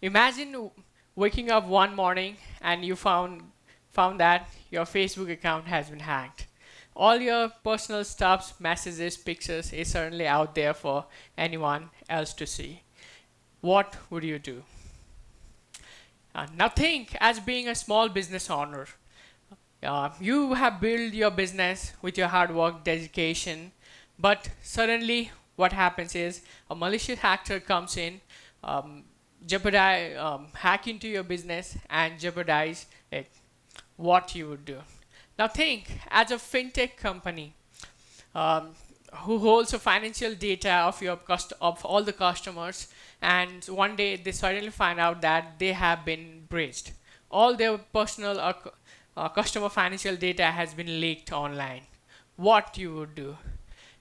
Imagine waking up one morning and you found that your Facebook account has been hacked. All your personal stuff, messages, pictures is certainly out there for anyone else to see. What would you do? Now think as being a small business owner. You have built your business with your hard work, dedication, but suddenly what happens is a malicious hacker comes in, um, hack into your business and jeopardize it. What you would do? Now think as a fintech company um, who holds the financial data of of all the customers, and one day they suddenly find out that they have been breached. All their personal customer financial data has been leaked online. What you would do?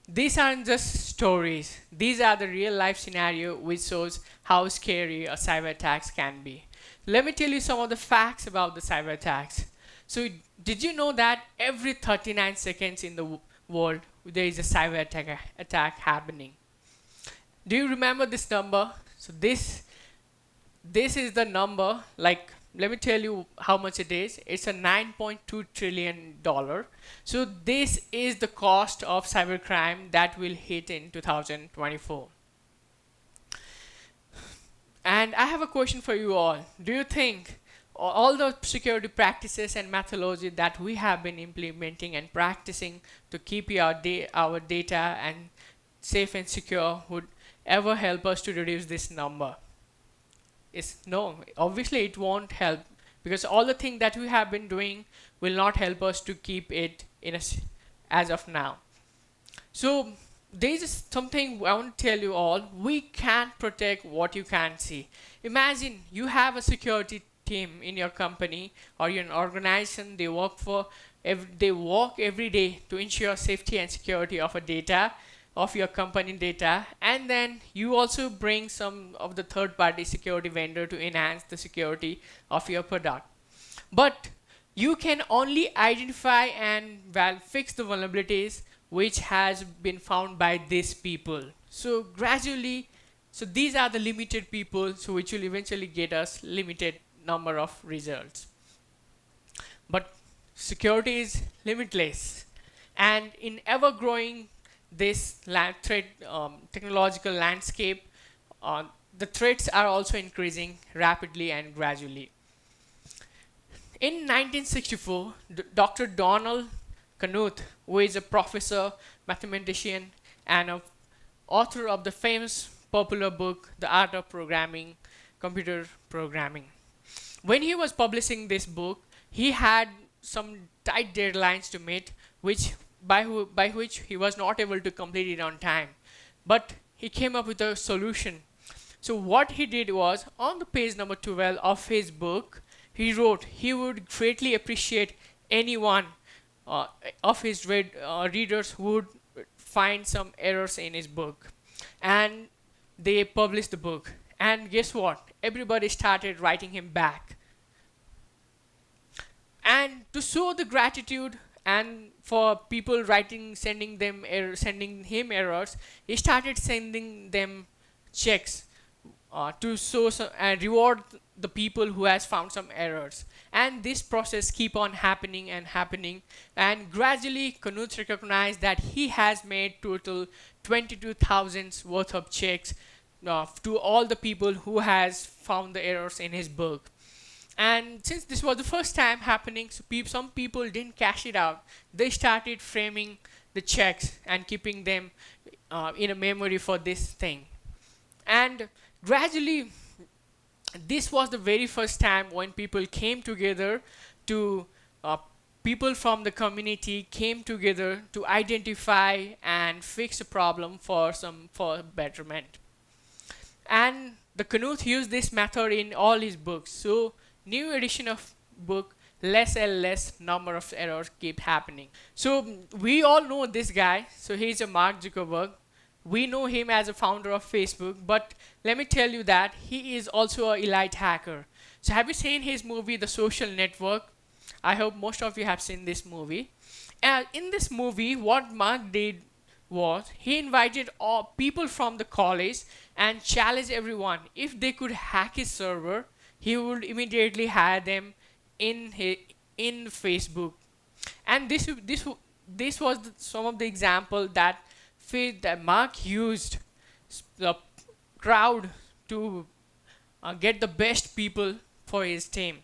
These aren't just stories. These are the real life scenario which shows how scary a cyber attacks can be. Let me tell you some of the facts about the cyber attacks. So did you know that every 39 seconds in the world there is a attack happening? Do you remember this number? So this is the number, like, let me tell you how much it is. It's a 9.2 trillion dollar. So this is the cost of cybercrime that will hit in 2024. And I have a question for you all. Do you think all the security practices and methodology that we have been implementing and practicing to keep our data and safe and secure would ever help us to reduce this number? Is no, obviously it won't help, because all the things that we have been doing will not help us to keep it as of now. So there is something I want to tell you all. We can't protect what you can't see. Imagine you have a security team in your company or in an organization. They work every day to ensure safety and security of a data, of your company data, and then you also bring some of the third party security vendor to enhance the security of your product. But you can only identify and fix the vulnerabilities which has been found by these people. So gradually, so these are the limited people, so which will eventually get us limited number of results. But security is limitless, and in ever growing this technological landscape, the threats are also increasing rapidly and gradually. In 1964, Dr. Donald Knuth, who is a professor, mathematician, and a author of the famous popular book, The Art of Programming, Computer Programming. When he was publishing this book, he had some tight deadlines to meet, by which he was not able to complete it on time. But he came up with a solution. So what he did was, on the page number 12 of his book, he wrote he would greatly appreciate anyone of his readers who would find some errors in his book. And they published the book. And guess what? Everybody started writing him back. And to show the gratitude and for people sending him errors, he started sending them checks to show and reward the people who has found some errors. And this process keep on happening and happening, and gradually Knuth recognized that he has made total 22,000 worth of checks to all the people who has found the errors in his book. And since this was the first time happening, so some people didn't cash it out. They started framing the checks and keeping them in a memory for this thing. And gradually, this was the very first time when people came together to people from the community came together to identify and fix a problem for betterment. And the Knuth used this method in all his books. So new edition of book, less and less number of errors keep happening. So we all know this guy. So he's a Mark Zuckerberg. We know him as a founder of Facebook, but let me tell you that he is also an elite hacker. So have you seen his movie, The Social Network? I hope most of you have seen this movie. In this movie, what Mark did was he invited all people from the college and challenged everyone if they could hack his server, he would immediately hire them in Facebook. And this was some of the example that Mark used the crowd to get the best people for his team.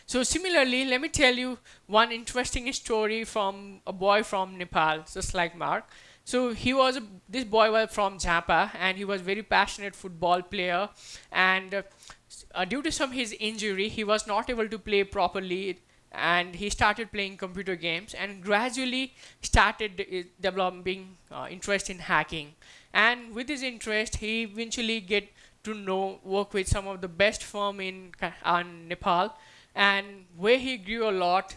So similarly, let me tell you one interesting story from a boy from Nepal, just like Mark. So this boy was from Japa, and he was very passionate football player, and due to some his injury, he was not able to play properly, and he started playing computer games, and gradually started developing interest in hacking. And with his interest, he eventually get to know work with some of the best firm in Nepal, and where he grew a lot,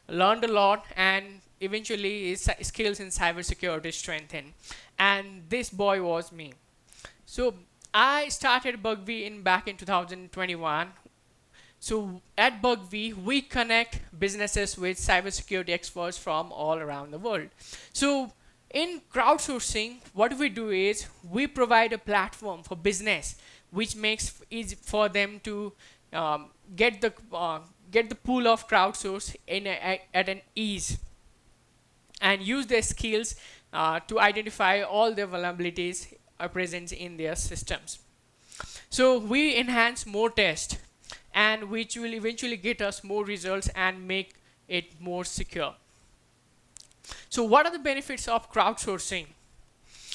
learned a lot, and eventually his skills in cybersecurity strengthened. And this boy was me. So I started Bugvi back in 2021. So at Bugvi, we connect businesses with cybersecurity experts from all around the world. So in crowdsourcing, what we do is we provide a platform for business, which makes it easy for them to get the pool of crowdsource at an ease, and use their skills to identify all the vulnerabilities are present in their systems. So we enhance more tests, and which will eventually get us more results and make it more secure. So what are the benefits of crowdsourcing?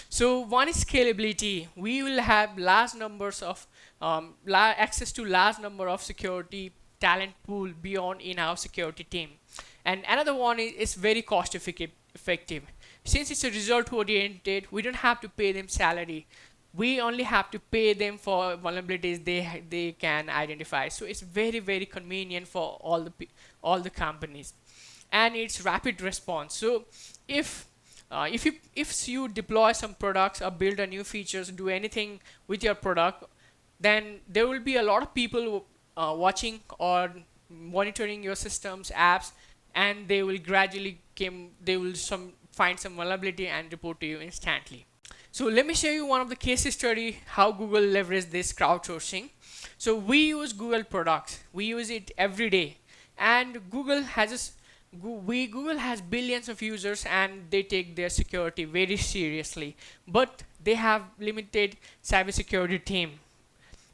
So one is scalability. We will have large numbers of access to large number of security talent pool beyond in-house security team. And another one is very cost effective. Since it's a result oriented, we don't have to pay them salary. We only have to pay them for vulnerabilities they can identify. So it's very convenient for all the companies, and it's rapid response. So if you deploy some products or build a new features, do anything with your product, then there will be a lot of people watching or monitoring your systems, apps, and they will find some vulnerability and report to you instantly. So let me show you one of the case study how Google leveraged this crowdsourcing. So we use Google products. We use it every day, and Google has billions of users, and they take their security very seriously. But they have limited cybersecurity team,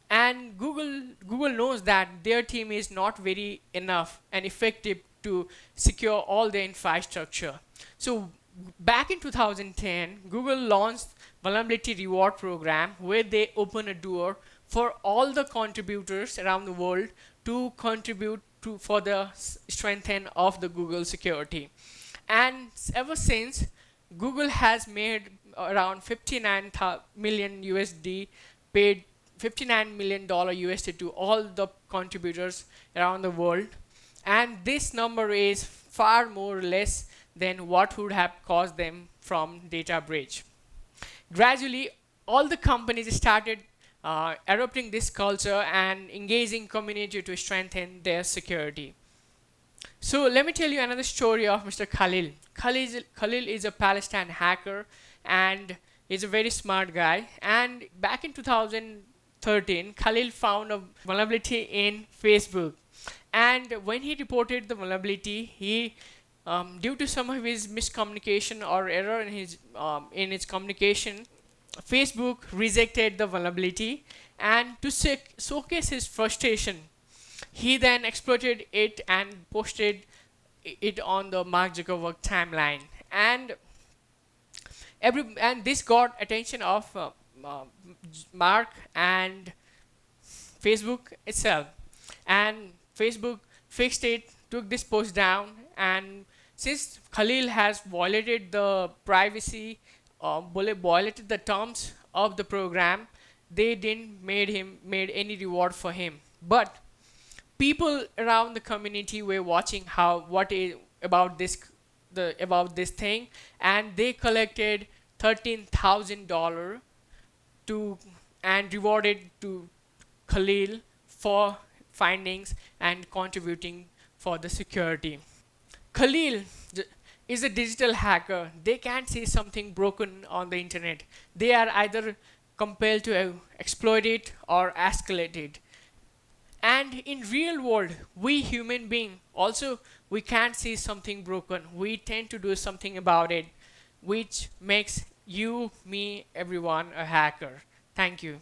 and Google knows that their team is not very enough and effective to secure all their infrastructure. So back in 2010, Google launched vulnerability reward program, where they open a door for all the contributors around the world to contribute for the strengthening of the Google security. And ever since, Google has made around 59 million USD, paid $59 million USD to all the contributors around the world, and this number is far more less than what would have caused them from data breach. Gradually, all the companies started adopting this culture and engaging community to strengthen their security. So let me tell you another story of Mr. Khalil. Khalil is a Palestine hacker, and he's a very smart guy. And back in 2013, Khalil found a vulnerability in Facebook. And when he reported the vulnerability, due to some of his miscommunication or error in its communication, Facebook rejected the vulnerability, and to showcase his frustration, he then exploited it and posted it on the Mark Zuckerberg timeline, and this got attention of Mark and Facebook itself, and Facebook fixed it, took this post down, and since Khalil has violated the privacy, violated the terms of the program, they didn't made any reward for him. But people around the community were watching about this thing, and they collected $13,000 and rewarded to Khalil for findings and contributing for the security. Khalil is a digital hacker. They can't see something broken on the internet. They are either compelled to exploit it or escalate it. And in real world, we human being also, we can't see something broken. We tend to do something about it, which makes you, me, everyone a hacker. Thank you.